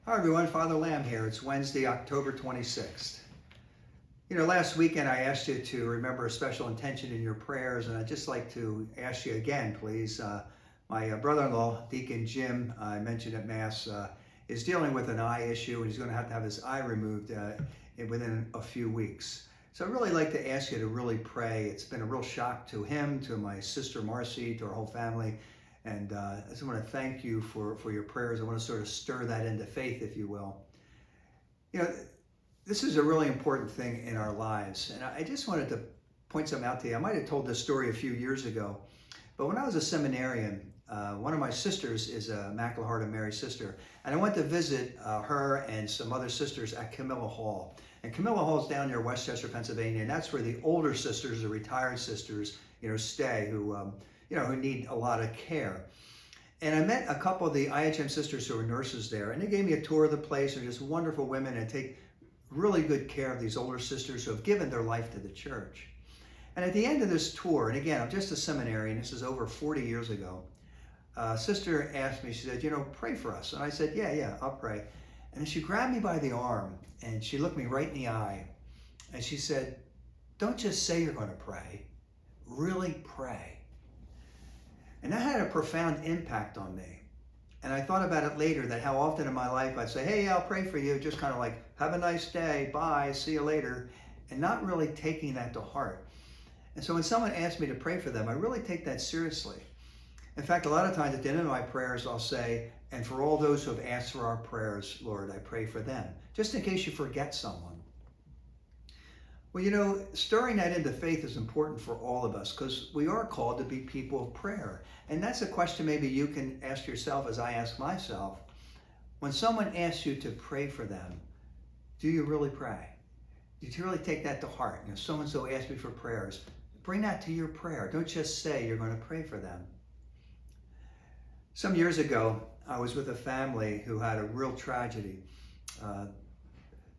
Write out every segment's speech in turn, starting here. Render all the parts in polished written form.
Hi everyone, Father Lamb here. It's Wednesday, October 26th. Last weekend I asked you to remember a special intention in your prayers, and I'd just like to ask you again, please. My brother-in-law, Deacon Jim, I mentioned at Mass, is dealing with an eye issue, and he's going to have his eye removed within a few weeks. So I'd really like to ask you to really pray. It's been a real shock to him, to my sister Marcy, to our whole family. And I just want to thank you for your prayers. I want to sort of stir that into faith, if you will. You know, this is a really important thing in our lives. And I just wanted to point something out to you. I might have told this story a few years ago, but when I was a seminarian, one of my sisters is a Immaculate Heart of Mary sister. And I went to visit her and some other sisters at Camilla Hall. And Camilla Hall is down near Westchester, Pennsylvania. And that's where the older sisters, the retired sisters, stay, who need a lot of care. And I met a couple of the IHM sisters who were nurses there, and they gave me a tour of the place. They're just wonderful women and take really good care of these older sisters who have given their life to the church. And at the end of this tour, and again, I'm just a seminarian, this is over 40 years ago, a sister asked me, she said, pray for us. And I said, yeah, I'll pray. And then she grabbed me by the arm and she looked me right in the eye and she said, don't just say you're going to pray, really pray. And that had a profound impact on me. And I thought about it later, that how often in my life I'd say, hey, I'll pray for you, just kind of like, have a nice day, bye, see you later, and not really taking that to heart. And so when someone asks me to pray for them, I really take that seriously. In fact, a lot of times at the end of my prayers, I'll say, and for all those who have asked for our prayers, Lord, I pray for them, just in case you forget someone. Well, stirring that into faith is important for all of us because we are called to be people of prayer. And that's a question maybe you can ask yourself as I ask myself. When someone asks you to pray for them, do you really pray? Do you really take that to heart? So-and-so asked me for prayers. Bring that to your prayer. Don't just say you're going to pray for them. Some years ago, I was with a family who had a real tragedy.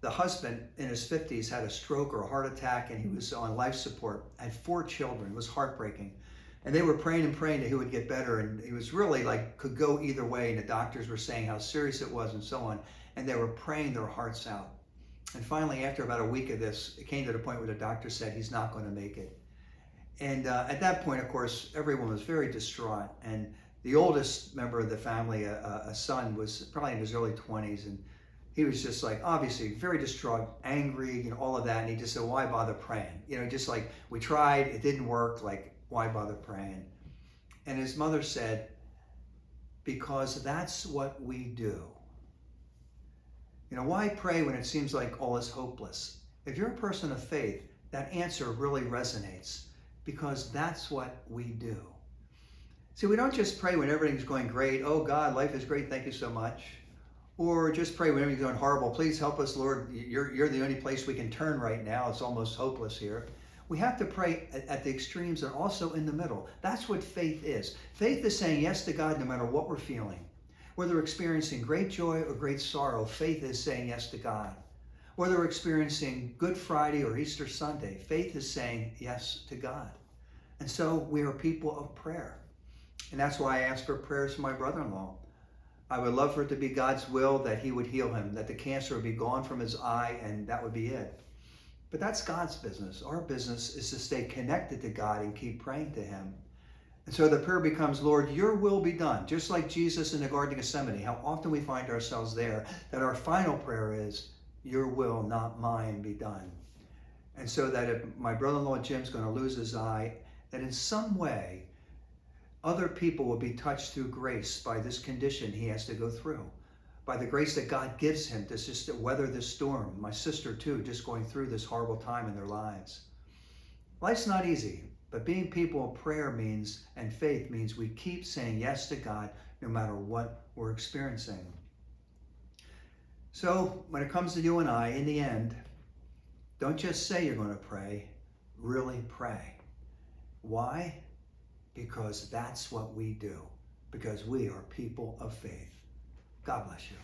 The husband in his 50s had a stroke or a heart attack, and he was on life support, had 4 children. It was heartbreaking. And they were praying and praying that he would get better, and he was really could go either way, and the doctors were saying how serious it was and so on, and they were praying their hearts out. And finally, after about a week of this, it came to the point where the doctor said he's not going to make it. And at that point, of course, everyone was very distraught, and the oldest member of the family, a son, was probably in his early 20s, and he was just obviously very distraught, angry, all of that. And he just said, why bother praying? Just we tried, it didn't work, why bother praying? And his mother said, because that's what we do. Why pray when it seems like all is hopeless? If you're a person of faith, that answer really resonates because that's what we do. See, we don't just pray when everything's going great. Oh God, life is great, thank you so much. Or just pray when everything's going horrible. Please help us, Lord. You're the only place we can turn right now. It's almost hopeless here. We have to pray at the extremes and also in the middle. That's what faith is. Faith is saying yes to God no matter what we're feeling. Whether we're experiencing great joy or great sorrow, faith is saying yes to God. Whether we're experiencing Good Friday or Easter Sunday, faith is saying yes to God. And so we are people of prayer. And that's why I asked for prayers for my brother-in-law. I would love for it to be God's will that he would heal him, that the cancer would be gone from his eye, and that would be it. But that's God's business. Our business is to stay connected to God and keep praying to him. And so the prayer becomes, Lord, your will be done. Just like Jesus in the Garden of Gethsemane, how often we find ourselves there, that our final prayer is, your will, not mine, be done. And so that if my brother-in-law Jim's going to lose his eye, that in some way, other people will be touched through grace by this condition he has to go through, by the grace that God gives him to just weather this storm. My sister too, just going through this horrible time in their lives. Life's not easy, but being people of prayer means, and faith means, we keep saying yes to God no matter what we're experiencing. So when it comes to you and I, in the end, don't just say you're going to pray, really pray. Why? Because that's what we do. Because we are people of faith. God bless you.